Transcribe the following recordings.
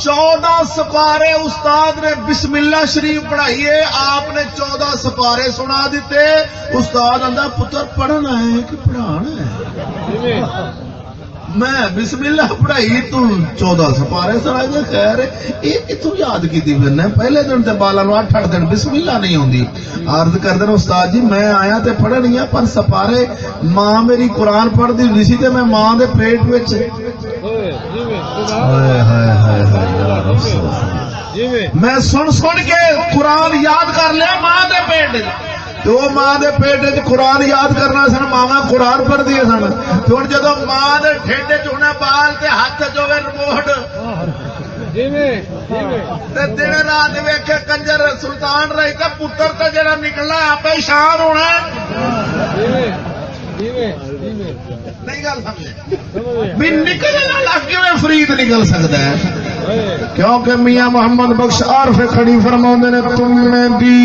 14 سپارے استاد نے بسم اللہ شریف پڑھائی ہے، آپ نے 14 سپارے سنا دیتے. استاد آندا پتر پڑھنا ہے کہ پڑھانا ہے؟ میں بسم اللہ پڑھائی تو 14 سپارے سنائے دے. خیر یہ کتوں یاد کی پھرنا؟ پہلے دن تے بالا نو 8 دن بسم اللہ نہیں ہوندی. عرض کر دین استاد جی میں آیا تے پڑھنی ہے، پر سپارے ماں میری قرآن پڑھدی ہوندی سی تے میں ماں دے پیٹ وچ میں سن سن کے قرآن یاد کر لیا ماں دے پیٹ. تو ماں دے پیٹ قرآن یاد کرنا سن، ماوا قرآن پڑھ دیے سن. ہوں جدو ماں دے ٹھڈ چنا بال تے ہاتھ چوے رموٹ دن رات ویکھے کنجر سلطان رہی تے پتر تے جڑا نکلنا آپ ہی شان ہونا. نہیں گل سمجھے بھی نکلنا لگ کے فرید نکل سکتا ہے، کیونکہ میاں محمد بخش عارف کھڑی فرماؤندے نے تم میں دی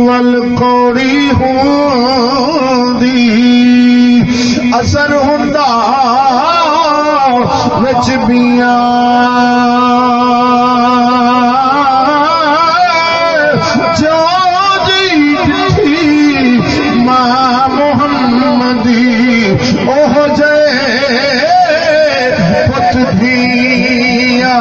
والکوڑی ہوندی اثر ہوندا وچ بیاں جو جی ماں محمدی اوہ جے پت دیا.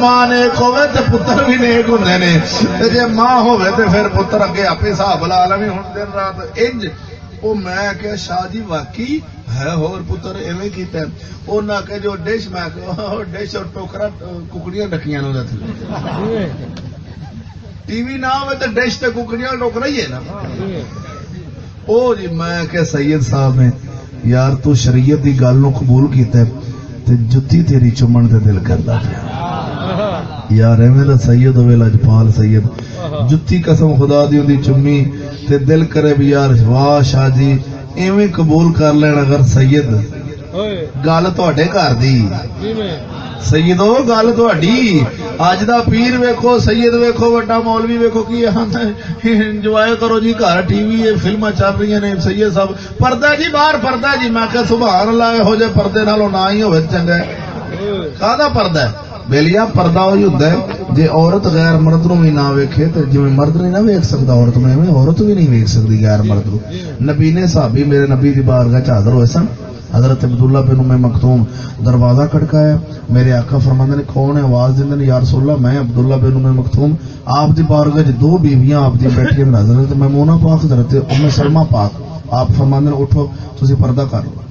ماں نیک ہوے تے پتر بھی نیک ہوندے نے، تے جے ماں ہوے تے پھر پتر اگے آپ حساب لا لویں. ہن دن رات انج او میں کہ شاہ جی واقعی ہے ہور پتر ایویں کیتا ہے. انہاں کہ جو ڈش میں کہ ڈش اور ٹوکرا ککڑیاں ڈکیاں نوں تھلے ٹی وی نہ ہوے تے ڈش تے ککڑیاں ٹوکرا ہی ہے نا. او جی میں کہ سید صاحب نے یار تو شریعت دی گل نو قبول کیتا ہے تے جُتی تیری چومن تے دل کردا پیا یار. ایویں دا سید ہوے لجپال سید جُتی قسم خدا دی ہوندی چمی تے دل کرے بھی یار واہ شاہ جی ایویں قبول کر لین اگر سید گل تواڈے گھر دی سیدو گل تواڈی. اج دا پیر ویکھو سید ویکھو وڈا مولوی ویکھو کی انجوائے کرو جی گھر ٹی وی فلماں چل رہی نے سید صاحب پردہ جی باہر پردہ جی. میں کہ سبحان اللہ یہو جے پردے نالوں نہ ہی ہوے چنگا ہے. کاہدا پردہ ہے بیلیا؟ پردہ وہی ہوندا ہے جے عورت غیر مرد نو بھی نہ ویکھے تے جویں مرد نہیں نہ ویکھ سکدا عورت نو ایویں عورت بھی نہیں ویکھ سکدی غیر مرد نو. نبی نے صحابی میرے نبی دی بارگاہ چ حاضر ہوئے سن. حضرت عبداللہ بن ام مکتوم دروازہ کھڑکایا. میرے آقا فرماندے نے کون ہے؟ آواز دیندے نے یا رسول اللہ میں عبداللہ بن ام مکتوم. آپ دی بارگاہ وچ 2 بیویاں آپ دی بیٹھیاں نے، حضرت میمونہ پاک حضرت ام سلمہ پاک. آپ فرماندے نے اٹھو تسی پردہ کر لو.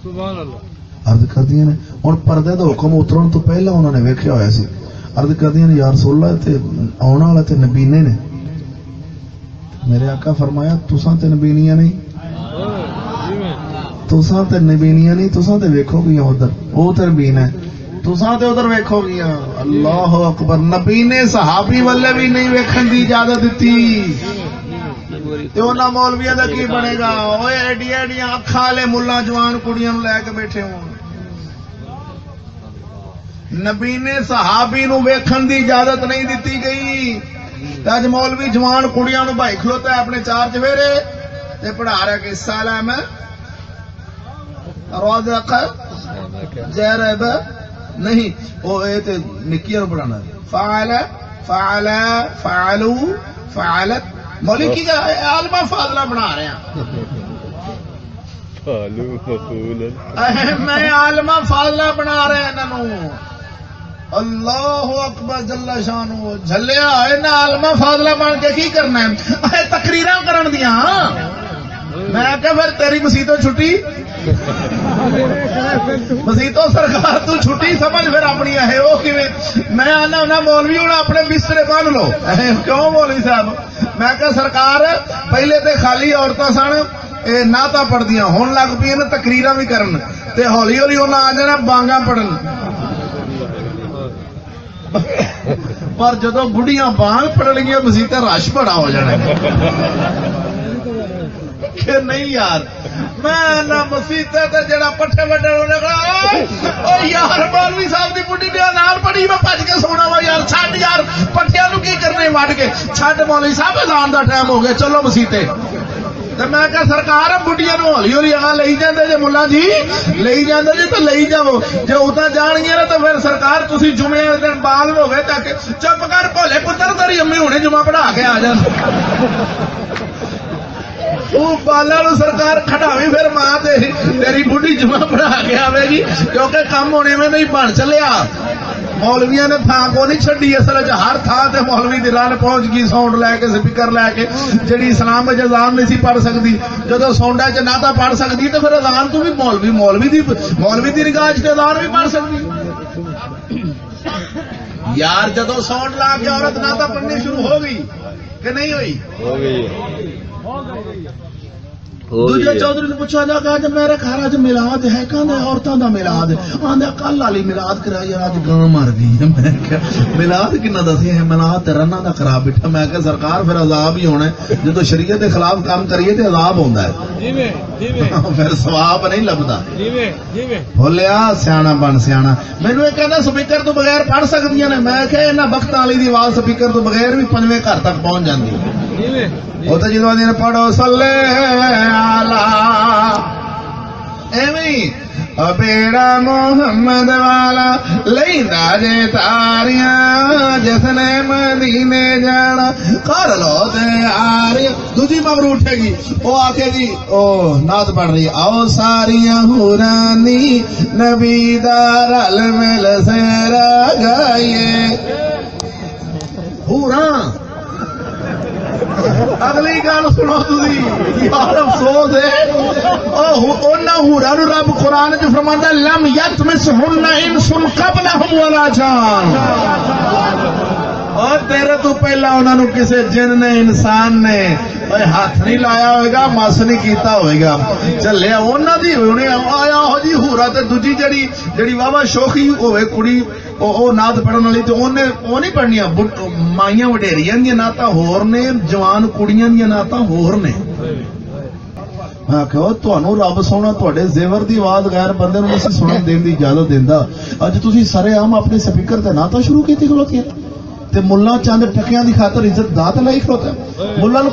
سبحان اللہ. عرض کردیاں نے ہن پردے دا حکم اترن تو پہلا انہوں نے ویکھیا ہویا سی. عرض کردیاں نے یا رسول اللہ تے آਉਣ والا تے نبینے نے. میرے آقا فرمایا تساں تے نبینیاں نہیں، تساں تے نبینیاں نہیں، تساں تے ویکھو گیاں ادھر او تے نبین ہے، تساں تے ادھر ویکھو گیاں. اللہ اکبر. نبی نے صحابی والے بھی نہیں ویکھن دی اجازت دتی تے انہاں مولویاں دا کی بنے گا؟ اوے ایڈیاں ایڈیاں اکھاں والے ملہ جوان کڑیاں نوں لے کے بیٹھے ہون. نبی نے صحابی نو ویکھن دی اجازت نہیں دیتی گئی. اج مولوی جوان کڑیاں نو بھائی کھلوتا ہے اپنے 4 چویرے تے پڑھا رہا کہ سالہ میں روزق جرب نہیں او اے تے نکیاں نو پڑھانا فعل فعل فعلوا فعلت. مولوی کی عالمہ فاضلہ بنا رہے ہیں. میں عالمہ فاضلہ بنا رہے ہیں انہوں. اللہ اکبر جل شانہ. جھلیا انہاں عالمہ فاضلہ بن کے کی کرنا ہے؟ تقریراں کرن دیاں. میں کہ پھر تیری مسیتوں چھٹی مسیتوں سرکار تو چھٹی سمجھ پھر اپنی ہے وہ کیویں. میں آنا انہاں مولوی ہوں اپنے بسترے بن لو. کیوں مولوی صاحب؟ میں کہ سرکار پہلے تے خالی عورتاں سن نعتاں پڑھدیاں ہون لگ پئی نے تقریراں بھی کرن تے ہولی ہولی انہاں آ جانا بانگاں پڑھن. پر جدو بڑھیاں بانگ پڑھ گیا مسیطہ رش بڑا ہو جانا کہ نہیں یار. میں نہ مسیطے تے جڑا پٹھے وڈے ہونے کا یار مولوی صاحب دی بڈھی دے نال پڑھی میں بھج کے سونا وا یار. چھڈ یار پٹھیاں نو کی کرنے وڈ کے چھڈ. مولوی صاحب اذان دا ٹائم ہو گیا چلو مسیطے. تے میں کہ سرکار بڈیاں نوں ہولی ہولی اگاں لئی جاندے جے ملا جی لئی جاندے جے تے لئی جاؤ جے اتاں جان گے نا تے پھر سرکار تسی جمعے دے دن بال ہوے تاکہ چپ کر بھولے پتر تیری امی ہونے جمعہ پڑھا کے آ جان وہ بالا نو سرکار کھڑاوی پھر ماں تیری بڈھی جمعہ پڑھا کے آئے گی کیونکہ کم ہونے میں نہیں بن چلیا مولویا نے تھان کو نہیں چڈی اصل ہر تھان سے مولوی دی رن پہنچ گئی ساؤنڈ لے کے سپیکر لے کے جہی اسلام اذان نہیں سی پڑھ سکتی جدو ساؤنڈا چ نہ پڑھ سکتی تو پھر اذان تو بھی مولوی دی نگاہ چ اذان بھی پڑھ سکتی یار جدو ساؤنڈ لا کے عورت نہ پڑھنی شروع ہو گئی کہ نہیں ہوئی دوجے چودھری نے پوچھا جا کہ جب میرے گھر اج ملاد ہے کہندے عورتاں دا ملاد آندا کل والی ملاد کرائی اج گاں مر گئی میں کہ ملاد کنا دسی ہے ملاد تے رنا دا خراب بیٹھا میں کہ سرکار پھر عذاب ہی ہونا ہے جدوں شریعت دے خلاف کام کریے تے عذاب ہوندا ہے پھر ثواب نہیں لبدا بولیا سیاںا بن سیاںا مینوں یہ کہندا سپیکر تو بغیر پڑھ سکدیاں نے میں کہ انہاں وقتاں والی دی آواز سپیکر تو بغیر بھی پنجویں گھر تک پہنچ جاندی ہے وہ تو جدو دن پڑھو صلی بیڑا محمد والا لیندا جے تاریاں جس نے مدینے جانا کر لو تیاریاں دوجی مغرو اٹھے گی وہ آکے گی او نعت پڑھ رہی آؤ ساریاں حورانی نبی دا رل مل سیرا گائیے حوراں اگلی گل سنو تھی یار افسوس ہے انہاں حوراں نوں رب قرآن وچ فرماندا لم یتمسہن انس قبلہم ولا جان اور تیرے تو پہلا انہاں نوں کسے جن نے انسان نے ہاتھ نہیں لایا ہوئے گا مس نہیں کیتا ہوئے گا چلے انہاں دی ہونے آیا ہو جی حورا تے دوجی جڑی واہ شوخی ہوئے کڑی وہ نعت پڑھن والی تو وہ نہیں پڑھنیاں مائیاں وڈیریاں دیا نعتاں ہور نے جوان کڑیاں دیا نعتاں ہور نے میں کہ تمہوں رب سونا تے زیور دی آواز غیر بندے نوں نہیں سنن دین دی اجازت دیندا اج تسی سارے عام اپنے سپیکر تے نعتاں شروع کیتی کھلوتی تے ملا چند ٹکیاں دی خاطر عزت دات لائی کھلوتا ہے ملا نو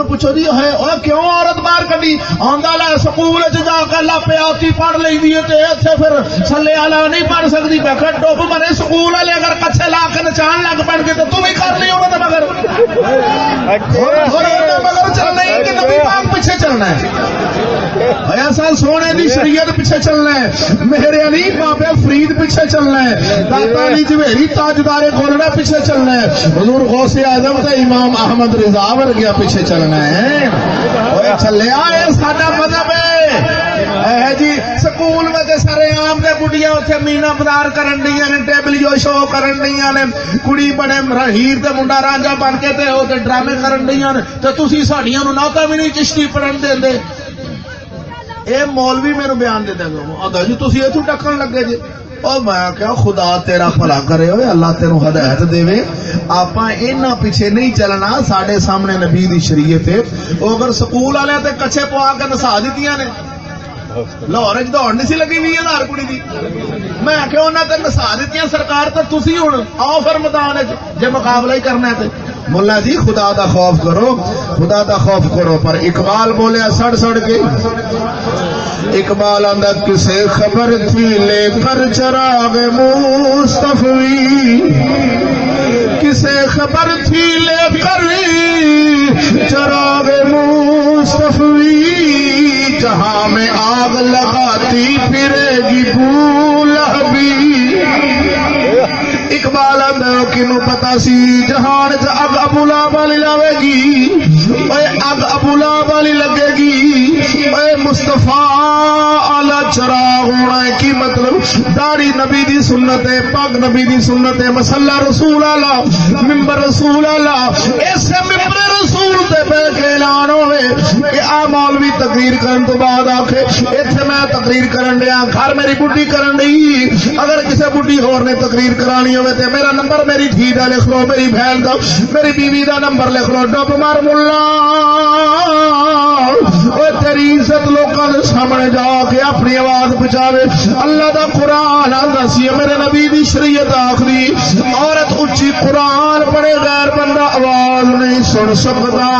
پوچھو جی ہے او کیوں عورت باہر کڈی آندا لے سکول وچ جا کے لاپیاتی پڑھ لیندی ہے تے ایتھے پھر صلی اللہ نہیں پڑھ سکدی میں کہ ڈوب مرے سکول والے اگر کچھے لا کے نچان لگ پڑ کے تے تو بھی کر لی انہاں دے مگر چلنا ہے کہ نبی پاک پیچھے چلنا ہے ایسا سونے دی شریعت پیچھے چلنا ہے میرے علی بابے فرید پیچھے چلنا ہے داتا علی جوہری تاجدار گولڑا پیچھے چلنا ہے حضور غوث اعظم تے امام احمد رضا ورگیا پیچھے چلنا ہے اوے چلیا اے ساڈا مذہب ہے جی سکول میں سارے عام دے بڈیاں اوتھے مینا بازار کرن ڈیاں نے ٹیبلیو شو کرن ڈیاں نے کڑی بڑے ہیر تے منڈا رانجا بن کے تے او تے ڈرامے کرن ڈیاں نے تے تسی ساڈیاں نوں نعتاں وی نہیں چشتی پڑھن دیندے اے مولوی میرے بیان دے دے گا جی تسی ایتھوں ٹکن لگے جی اور میں کیا خدا تیرا بھلا کرے ہوئے اللہ تیروں ہدایت دے آپاں انہاں پیچھے نہیں چلنا ساڈے سامنے نبی دی شریعت ہے او اگر سکول والے تے کچھے پوا کے نسا دتیاں نے لاہور وچ دوڑ نہیں سی لگی 20,000 کڑی دی میں کہ انہاں تے نسا دتیاں سرکار تے تسی ہن آؤ پھر میدان وچ جے مقابلہ ہی کرنا ہے تے ملا جی خدا دا خوف کرو پر اقبال بولیا سڑ کے اقبال آندا کسے خبر تھی لے کر چراغ مصطفی کسے خبر تھی لے کر چراغ مصطفی جہاں میں آگ لگاتی پھرے گی بولہبی اقبال کنو پتا سی جہان چ اگ ابو لہب والی لاوے گی اگ ابو لہب والی لگے گی مصطفیٰ اعلی چراغ ہونا ہے کی مطلب داڑھی نبی دی سنت ہے پگ نبی دی سنت ہے مسلح رسول اعلی ممبر رسول اعلی اس ممبر رسول تے بیٹھ کے اعلان ہوئے کہ آ مولوی تقریر کرن تو بعد آکھے ایتھے میں تقریر کرن دیا گھر میری بڈھی کرن دی اگر کسے بڈھی ہور نے تقریر کرانی ہوئے تے میرا نمبر میری دھی دا لکھ لو میری بہن دا میری بیوی دا نمبر لکھ لو ڈب مار ملا اوے تیری عزت لوکاں دے سامنے جا کے اپنی آواز پہنچاوے اللہ دا قرآن آندا سی میرے نبی دی شریعت آخری عورت اچھی قرآن پڑھے غیر بندہ آواز نہیں سن سکتا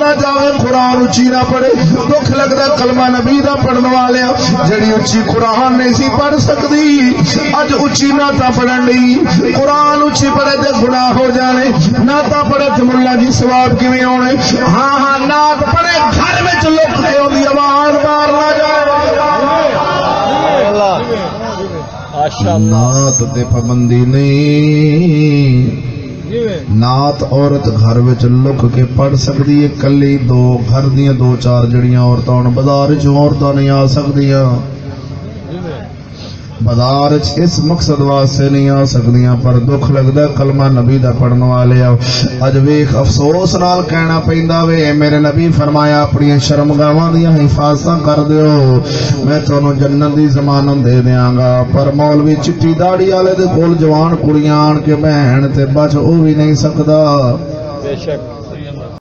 نہ جاوے قرآن اچھی نہ پڑھے دکھ لگتا کلمہ نبی دا پڑھن والے جڑی اچھی قرآن نہیں سی پڑھ سکتی اج اچھی نہ تا پڑھن لی قرآن اچھی پڑھے تے گناہ ہو جانے نہ تا پڑھے تے ملا جی ثواب کیویں ہونے ہاں ہاں نعت پڑھے گھر وچ لک کے اودی آواز باہر نہ جائے نعت تے پابندی نہیں نعت عورت گھر وچ لک کے پڑھ سکتی ہے کلی دو گھر دیاں دو چار جڑیاں عورتاں بازار چ عورتاں نہیں آ سکدیاں بازار اس مقصد واسطے نہیں آ سکدیاں پر دکھ لگدا کلمہ نبی دا پڑھن والے اج ویکھ افسوس نال کہنا پیندا وے میرے نبی فرمایا اپنی شرمگاواں دیاں حفاظتاں کر دیو میں تانوں جنت دی ضمانت دے دیاں گا پر مولوی چٹی داڑھی والے دے کول جوان کڑیاں آن کے بہن تے بچ او بھی نہیں سکدا بے شک